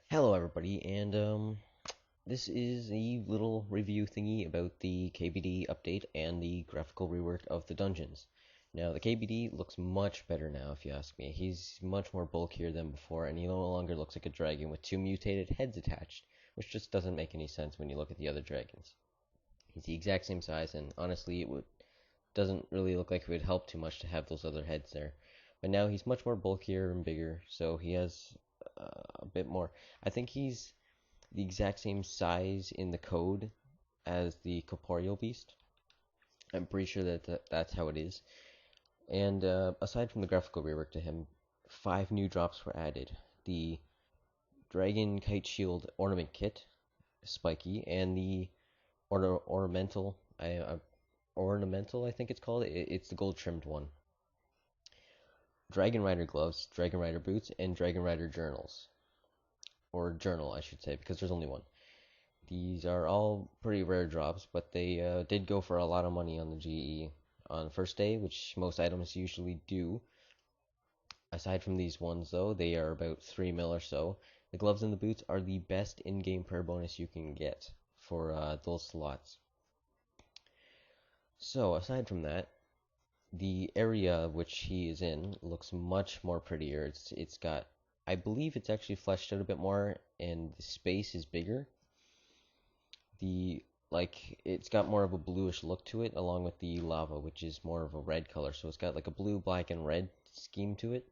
Hello everybody, and this is a little review thingy about the KBD update and the graphical rework of the dungeons. Now, the KBD looks much better now, if you ask me. He's much more bulkier than before, and he no longer looks like a dragon with two mutated heads attached, which just doesn't make any sense when you look at the other dragons. He's the exact same size, and honestly, doesn't really look like it would help too much to have those other heads there. But now he's much more bulkier and bigger, so he has a bit more. I think he's the exact same size in the code as the corporeal beast. I'm pretty sure that's how it is. And aside from the graphical rework to him, 5 new drops were added. The Dragon Kite Shield Ornament Kit, Spiky, and the ornamental, ornamental I think it's called. It's the gold trimmed one. Dragon Rider gloves, Dragon Rider boots, and Dragon Rider journals, or journal I should say, because there's only one. These are all pretty rare drops, but they did go for a lot of money on the GE on the first day, which most items usually do. Aside from these ones, though, they are about 3 mil or so. The gloves and the boots are the best in-game prayer bonus you can get for those slots. So, aside from that, the area which he is in looks much more prettier. It's got, I believe it's actually fleshed out a bit more, and the space is bigger. It's got more of a bluish look to it, along with the lava, which is more of a red color. So it's got like a blue, black, and red scheme to it.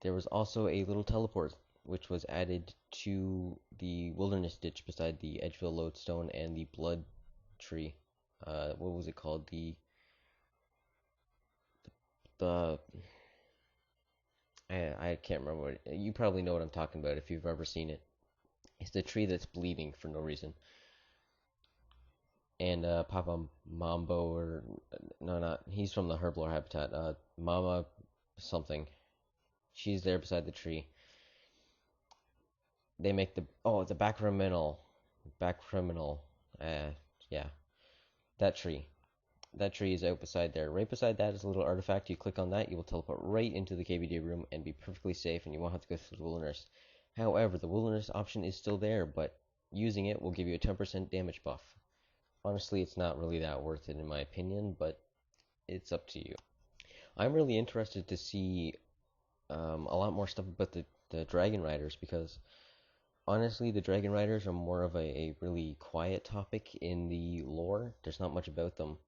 There was also a little teleport which was added to the wilderness ditch beside the Edgeville lodestone and the blood tree. What was it called? The I can't remember what you probably know what I'm talking about if you've ever seen it. It's the tree that's bleeding for no reason. And Papa Mambo, or no, not he's from the Herblore habitat. Mama something. She's there beside the tree. They make the back criminal. Yeah, that tree. That tree is out beside there. Right beside that is a little artifact. You click on that, you will teleport right into the KBD room and be perfectly safe, and you won't have to go through the wilderness. However, the wilderness option is still there, but using it will give you a 10% damage buff. Honestly, it's not really that worth it in my opinion, but it's up to you. I'm really interested to see a lot more stuff about the Dragon Riders, because honestly, the Dragon Riders are more of a really quiet topic in the lore. There's not much about them,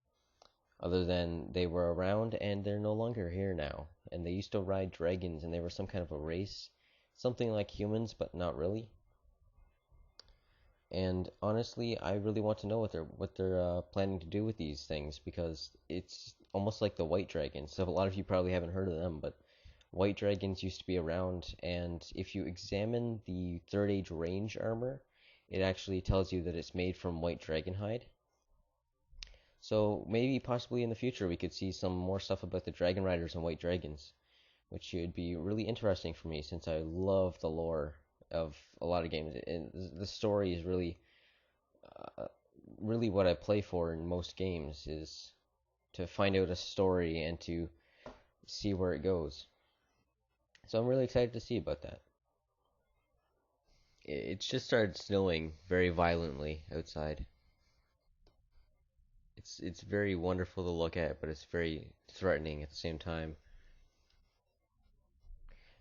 other than they were around and they're no longer here now. And they used to ride dragons, and they were some kind of a race, something like humans, but not really. And honestly, I really want to know what they're planning to do with these things, because it's almost like the white dragons. So a lot of you probably haven't heard of them, but white dragons used to be around, and if you examine the third age range armor, it actually tells you that it's made from white dragon hide. So maybe possibly in the future we could see some more stuff about the dragon riders and white dragons, which would be really interesting for me since I love the lore of a lot of games. And the story is uh, really what I play for in most games, is to find out a story and to see where it goes. So I'm really excited to see about that. It's just started snowing very violently outside. It's very wonderful to look at, but it's very threatening at the same time.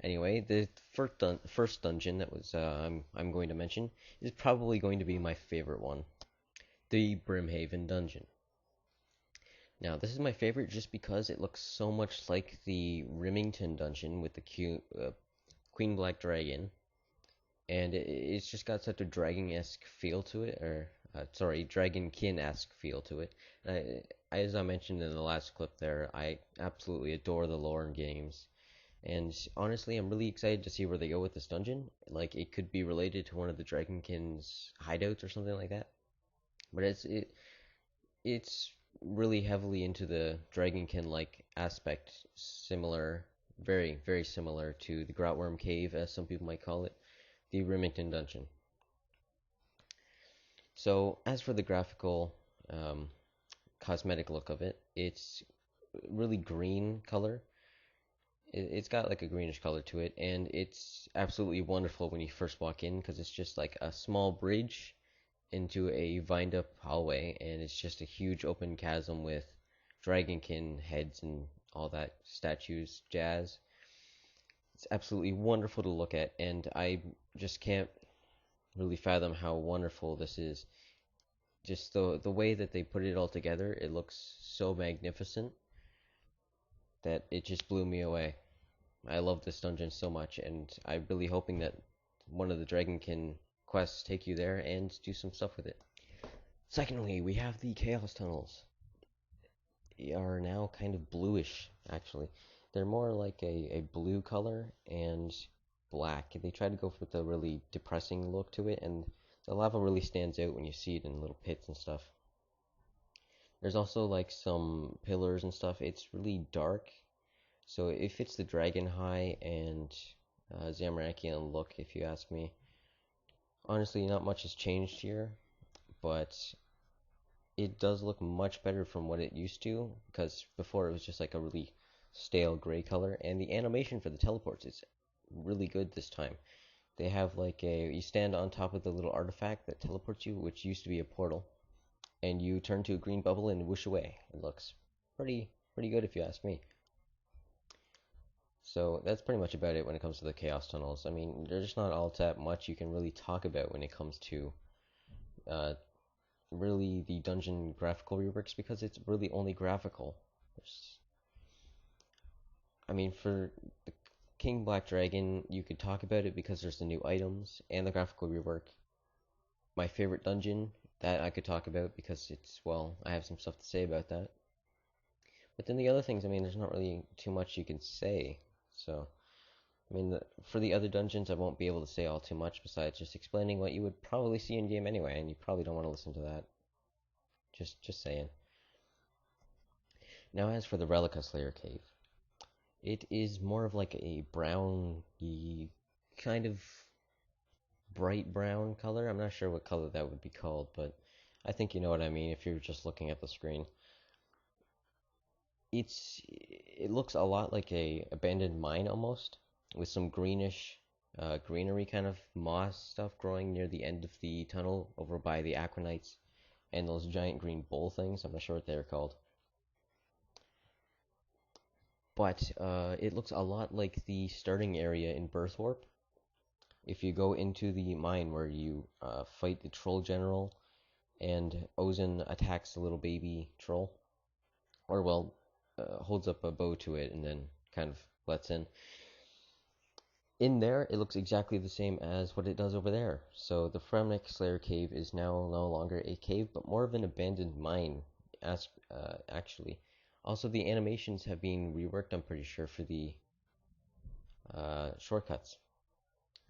Anyway, the first dungeon that was I'm going to mention is probably going to be my favorite one, the Brimhaven dungeon. Now, this is my favorite just because it looks so much like the Remington dungeon with the Queen Black Dragon, and it's just got such a dragon-esque feel to it, or sorry, DragonKin-esque feel to it. As I mentioned in the last clip there, I absolutely adore the lore in games. And honestly, I'm really excited to see where they go with this dungeon. Like, it could be related to one of the Dragonkin's hideouts or something like that. But it's really heavily into the Dragonkin-like aspect, similar, very, very similar to the Grotworm Cave, as some people might call it, the Remington dungeon. So, as for the graphical, cosmetic look of it, it's really green color. It's got like a greenish color to it, and it's absolutely wonderful when you first walk in because it's just like a small bridge into a vined up hallway, and it's just a huge open chasm with dragonkin heads and all that statues jazz. It's absolutely wonderful to look at, and I just can't really fathom how wonderful this is. Just the way that they put it all together, it looks so magnificent that it just blew me away. I love this dungeon so much, and I'm really hoping that one of the Dragonkin quests take you there and do some stuff with it. Secondly, we have the Chaos Tunnels. They are now kind of bluish, actually. They're more like a blue color and black. They try to go with a really depressing look to it, and the lava really stands out when you see it in little pits and stuff. There's also like some pillars and stuff. It's really dark, so it fits the Dragon High and Zamorakian look, if you ask me. Honestly, not much has changed here, but it does look much better from what it used to, because before it was just like a really stale gray color, and the animation for the teleports is really good this time. They have like you stand on top of the little artifact that teleports you, which used to be a portal, and you turn to a green bubble and whoosh away. It looks pretty good if you ask me. So that's pretty much about it when it comes to the Chaos Tunnels. I mean, there's not all that much you can really talk about when it comes to uh, really the dungeon graphical reworks because it's really only graphical. I mean, for the King Black Dragon, you could talk about it because there's the new items and the graphical rework. My favorite dungeon, that I could talk about because it's, well, I have some stuff to say about that. But then the other things, I mean, there's not really too much you can say. So, I mean, for the other dungeons, I won't be able to say all too much besides just explaining what you would probably see in game anyway, and you probably don't want to listen to that. Just saying. Now, as for the Relica Slayer Cave, it is more of like a browny, kind of bright brown color. I'm not sure what color that would be called, but I think you know what I mean if you're just looking at the screen. It looks a lot like a abandoned mine almost, with some greenish, greenery kind of moss stuff growing near the end of the tunnel over by the Aquanites and those giant green bowl things. I'm not sure what they're called. But it looks a lot like the starting area in Birthwarp. If you go into the mine where you fight the troll general and Ozen attacks the little baby troll, or well, holds up a bow to it and then kind of lets in. In there, it looks exactly the same as what it does over there. So the Fremnik Slayer Cave is now no longer a cave, but more of an abandoned mine, actually. Also, the animations have been reworked, I'm pretty sure, for the shortcuts.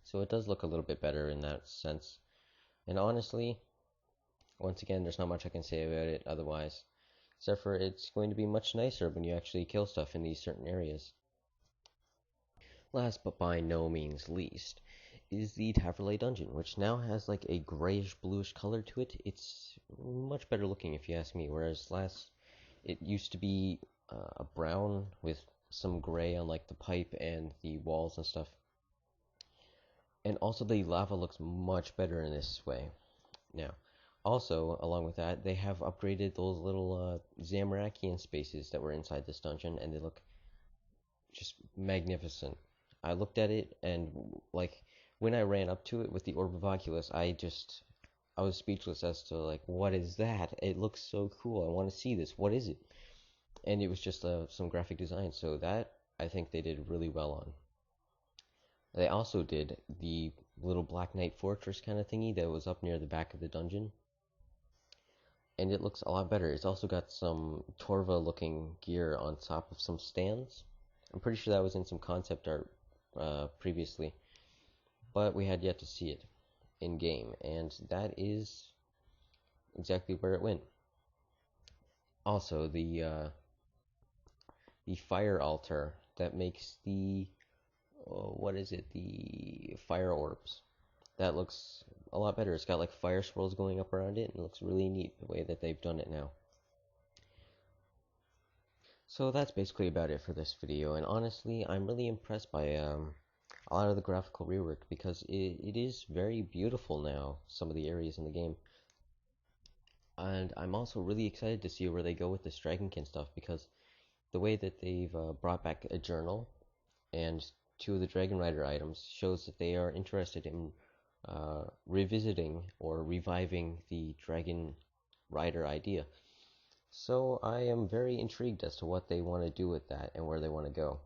So it does look a little bit better in that sense. And honestly, once again, there's not much I can say about it otherwise, except for it's going to be much nicer when you actually kill stuff in these certain areas. Last but by no means least is the Taverley Dungeon, which now has like a grayish bluish color to it. It's much better looking if you ask me, whereas last it used to be a brown with some gray on like the pipe and the walls and stuff. And also the lava looks much better in this way. Now, also, along with that, they have upgraded those little Zamorakian spaces that were inside this dungeon, and they look just magnificent. I looked at it, and like when I ran up to it with the Orb of Oculus, I was speechless as to like what is that? It looks so cool. I want to see this. What is it? And it was just some graphic design. So that I think they did really well on. They also did the little Black Knight Fortress kind of thingy that was up near the back of the dungeon, and it looks a lot better. It's also got some Torva looking gear on top of some stands. I'm pretty sure that was in some concept art previously, but we had yet to see it in game, and that is exactly where it went. Also, the fire altar that makes the what is it? The fire orbs. That looks a lot better. It's got like fire swirls going up around it, and it looks really neat the way that they've done it now. So that's basically about it for this video, and honestly, I'm really impressed by a lot of the graphical rework because it is very beautiful now, some of the areas in the game. And I'm also really excited to see where they go with this DragonKin stuff because the way that they've brought back a journal and two of the Dragon Rider items shows that they are interested in revisiting or reviving the Dragon Rider idea. So I am very intrigued as to what they want to do with that and where they want to go.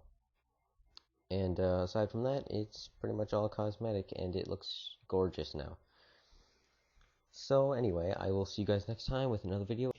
And aside from that, it's pretty much all cosmetic and it looks gorgeous now. So anyway, I will see you guys next time with another video.